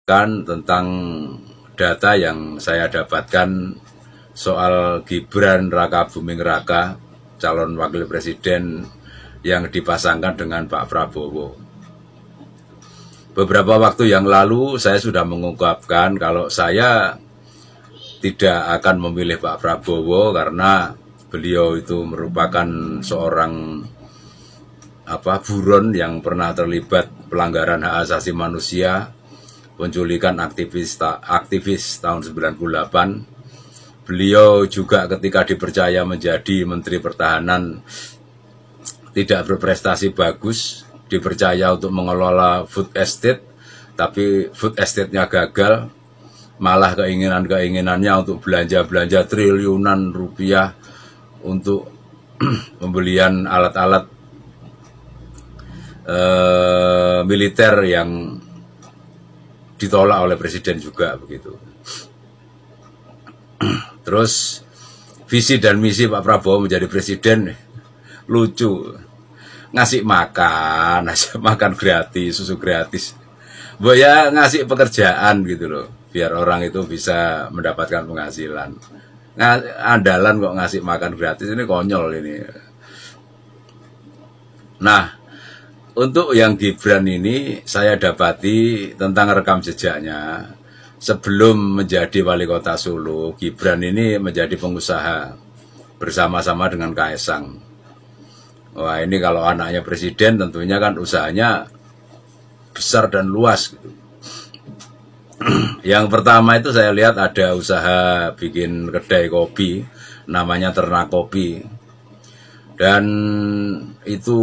tentang data yang saya dapatkan soal Gibran Raka Buming Raka, calon wakil presiden yang dipasangkan dengan Pak Prabowo. Beberapa waktu yang lalu saya sudah mengungkapkan kalau saya tidak akan memilih Pak Prabowo karena beliau itu merupakan seorang buron yang pernah terlibat pelanggaran hak asasi manusia, penculikan aktivis tahun 98. Beliau juga ketika dipercaya menjadi Menteri Pertahanan tidak berprestasi bagus, dipercaya untuk mengelola food estate, tapi food estate-nya gagal, malah keinginannya untuk belanja triliunan rupiah untuk pembelian alat-alat militer yang ditolak oleh presiden juga begitu. Terus visi dan misi Pak Prabowo menjadi presiden lucu, ngasih makan gratis, susu gratis, ya ngasih pekerjaan gitu loh, biar orang itu bisa mendapatkan penghasilan. Andalan kok ngasih makan gratis, ini konyol ini. Nah, untuk yang Gibran ini saya dapati tentang rekam jejaknya. Sebelum menjadi wali kota Solo, Gibran ini menjadi pengusaha bersama-sama dengan Kaesang. Wah, ini kalau anaknya presiden tentunya kan usahanya besar dan luas gitu. Yang pertama itu saya lihat ada usaha bikin kedai kopi, namanya Ternak Kopi. Dan itu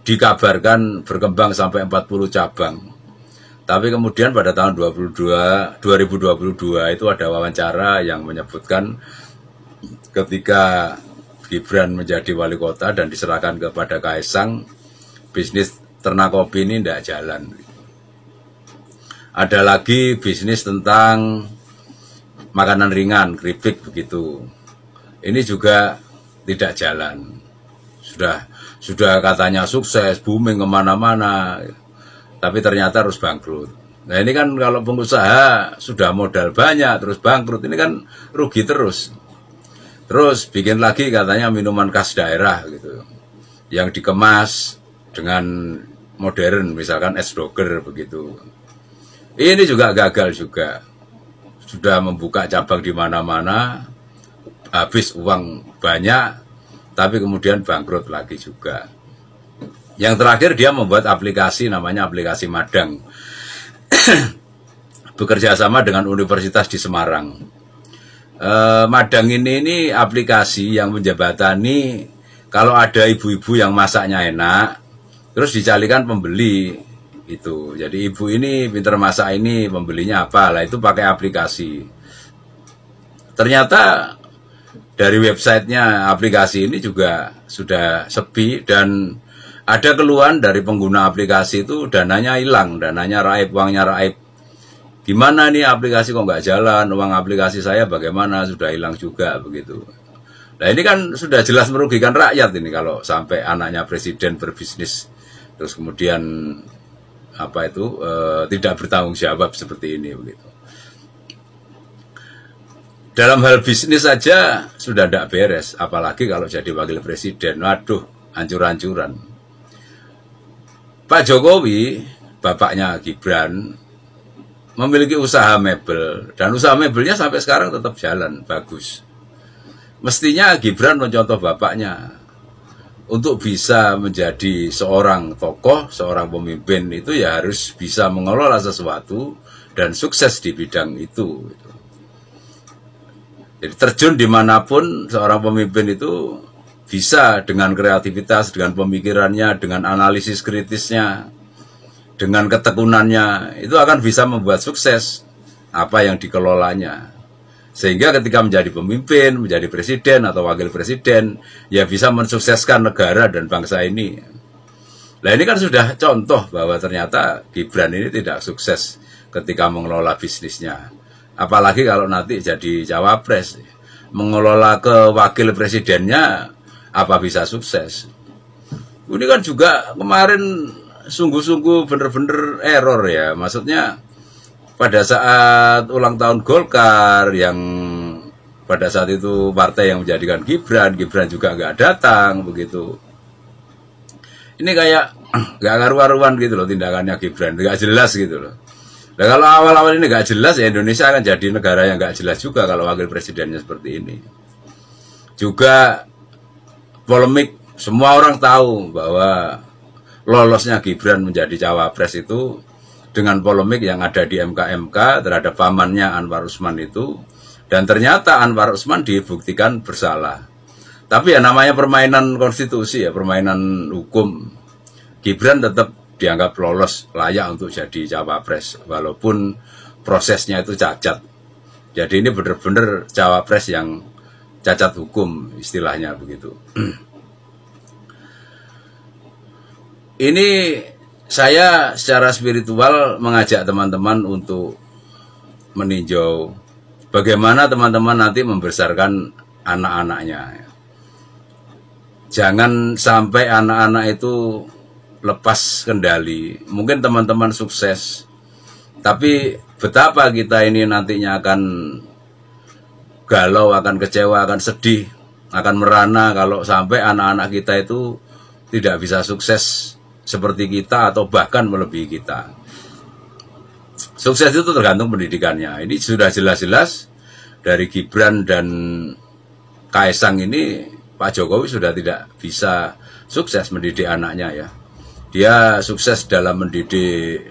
dikabarkan berkembang sampai 40 cabang. Tapi kemudian pada tahun 2022 itu ada wawancara yang menyebutkan ketika Gibran menjadi wali kota dan diserahkan kepada Kaesang, bisnis Ternak Kopi ini tidak jalan. Ada lagi bisnis tentang makanan ringan, keripik begitu. Ini juga tidak jalan. Sudah katanya sukses, booming kemana-mana, tapi ternyata harus bangkrut. Nah ini kan kalau pengusaha sudah modal banyak terus bangkrut, ini kan rugi terus. Terus bikin lagi katanya minuman khas daerah gitu, yang dikemas dengan modern, misalkan es doger begitu. Ini juga gagal juga. Sudah membuka cabang di mana-mana, habis uang banyak, tapi kemudian bangkrut lagi juga. Yang terakhir dia membuat aplikasi namanya aplikasi Madang. Bekerja sama dengan Universitas di Semarang. Madang ini aplikasi yang menjembatani kalau ada ibu-ibu yang masaknya enak, terus dicarikan pembeli itu. Jadi ibu ini pintar masak ini, pembelinya apa? Lah itu pakai aplikasi. Ternyata dari websitenya aplikasi ini juga sudah sepi dan ada keluhan dari pengguna aplikasi itu dananya hilang, dananya raib, uangnya raib. Gimana nih aplikasi kok nggak jalan, uang aplikasi saya bagaimana, sudah hilang juga begitu. Nah ini kan sudah jelas merugikan rakyat ini kalau sampai anaknya presiden berbisnis terus kemudian tidak bertanggung jawab seperti ini begitu. Dalam hal bisnis saja sudah tidak beres, apalagi kalau jadi wakil presiden. Waduh, hancur-hancuran. Pak Jokowi, bapaknya Gibran, memiliki usaha mebel. Dan usaha mebelnya sampai sekarang tetap jalan, bagus. Mestinya Gibran mencontoh bapaknya. Untuk bisa menjadi seorang tokoh, seorang pemimpin itu ya harus bisa mengelola sesuatu dan sukses di bidang itu. Jadi terjun dimanapun seorang pemimpin itu bisa dengan kreativitas, dengan pemikirannya, dengan analisis kritisnya, dengan ketekunannya, itu akan bisa membuat sukses apa yang dikelolanya. Sehingga ketika menjadi pemimpin, menjadi presiden atau wakil presiden, ya bisa mensukseskan negara dan bangsa ini. Nah ini kan sudah contoh bahwa ternyata Gibran ini tidak sukses ketika mengelola bisnisnya. Apalagi kalau nanti jadi cawapres, mengelola ke wakil presidennya, apa bisa sukses? Ini kan juga kemarin sungguh-sungguh bener-bener error ya. Maksudnya pada saat ulang tahun Golkar yang pada saat itu partai yang menjadikan Gibran juga nggak datang begitu. Ini kayak nggak karu-karuan gitu loh tindakannya Gibran, nggak jelas gitu loh. Nah, kalau awal-awal ini nggak jelas ya Indonesia akan jadi negara yang nggak jelas juga kalau wakil presidennya seperti ini. Juga polemik, semua orang tahu bahwa lolosnya Gibran menjadi cawapres itu dengan polemik yang ada di MK terhadap pamannya Anwar Usman itu, dan ternyata Anwar Usman dibuktikan bersalah. Tapi ya namanya permainan konstitusi ya, permainan hukum, Gibran tetap dianggap lolos, layak untuk jadi cawapres walaupun prosesnya itu cacat. Jadi ini benar-benar cawapres yang cacat hukum istilahnya begitu. Ini saya secara spiritual mengajak teman-teman untuk meninjau bagaimana teman-teman nanti membesarkan anak-anaknya. Jangan sampai anak-anak itu lepas kendali. Mungkin teman-teman sukses, tapi betapa kita ini nantinya akan galau, akan kecewa, akan sedih, akan merana kalau sampai anak-anak kita itu tidak bisa sukses seperti kita atau bahkan melebihi kita. Sukses itu tergantung pendidikannya. Ini sudah jelas-jelas dari Gibran dan Kaesang ini, Pak Jokowi sudah tidak bisa sukses mendidik anaknya ya. Dia sukses dalam mendidik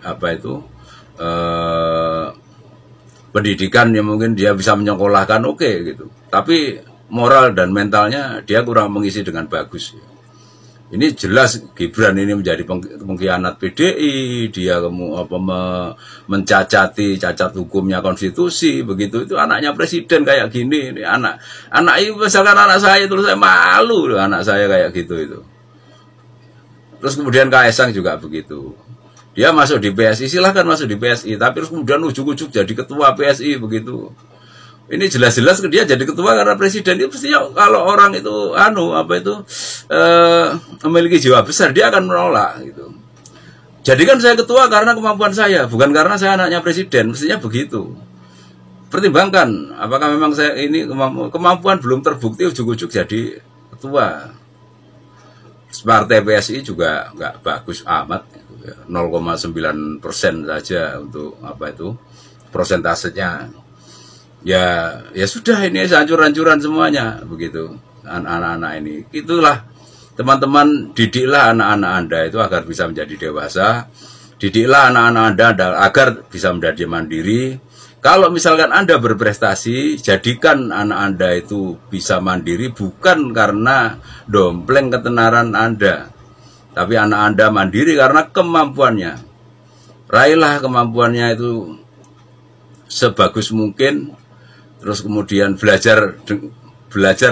pendidikan yang mungkin dia bisa menyekolahkan oke gitu. Tapi moral dan mentalnya dia kurang mengisi dengan bagus. Ini jelas Gibran ini menjadi pengkhianat PDI, dia mencacati cacat hukumnya konstitusi, begitu itu anaknya presiden kayak gini. Ini anak itu misalkan anak saya terus saya malu loh, anak saya kayak gitu itu. Terus kemudian Kaesang juga begitu. Dia masuk di PSI, silahkan masuk di PSI, tapi terus kemudian ujuk-ujuk jadi ketua PSI begitu. Ini jelas-jelas dia jadi ketua karena presiden itu pastinya kalau orang itu memiliki jiwa besar dia akan menolak gitu. Jadikan saya ketua karena kemampuan saya, bukan karena saya anaknya presiden, mestinya begitu. Pertimbangkan apakah memang saya ini kemampuan belum terbukti ujuk-ujuk jadi ketua. Partai PSI juga nggak bagus amat, 0,9% saja untuk prosentasenya. Ya sudah, ini hancur-hancuran semuanya begitu anak-anak ini. Itulah teman-teman, didiklah anak-anak Anda itu agar bisa menjadi dewasa. Didiklah anak-anak Anda agar bisa menjadi mandiri. Kalau misalkan Anda berprestasi, jadikan anak Anda itu bisa mandiri bukan karena dompleng ketenaran Anda, tapi anak Anda mandiri karena kemampuannya. Raihlah kemampuannya itu sebagus mungkin, terus kemudian belajar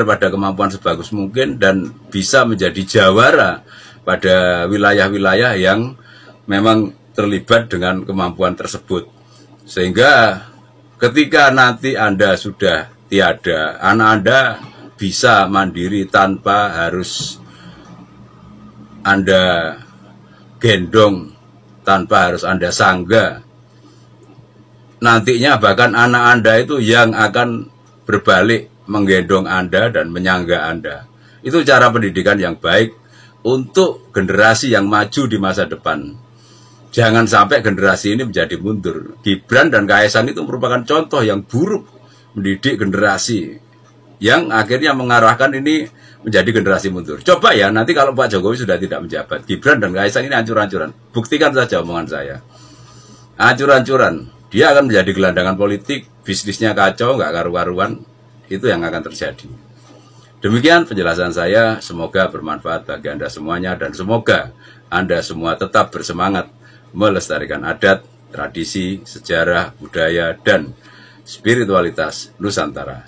pada kemampuan sebagus mungkin dan bisa menjadi jawara pada wilayah-wilayah yang memang terlibat dengan kemampuan tersebut. Sehingga ketika nanti Anda sudah tiada, anak Anda bisa mandiri tanpa harus Anda gendong, tanpa harus Anda sangga. Nantinya bahkan anak Anda itu yang akan berbalik menggendong Anda dan menyangga Anda. Itu cara pendidikan yang baik untuk generasi yang maju di masa depan. Jangan sampai generasi ini menjadi mundur. Gibran dan Kaesang itu merupakan contoh yang buruk mendidik generasi yang akhirnya mengarahkan ini menjadi generasi mundur. Coba ya nanti kalau Pak Jokowi sudah tidak menjabat, Gibran dan Kaesang ini hancur-hancuran. Buktikan saja omongan saya. Hancur-hancuran. Dia akan menjadi gelandangan politik, bisnisnya kacau, nggak karu-karuan. Itu yang akan terjadi. Demikian penjelasan saya, semoga bermanfaat bagi Anda semuanya dan semoga Anda semua tetap bersemangat melestarikan adat, tradisi, sejarah, budaya, dan spiritualitas Nusantara.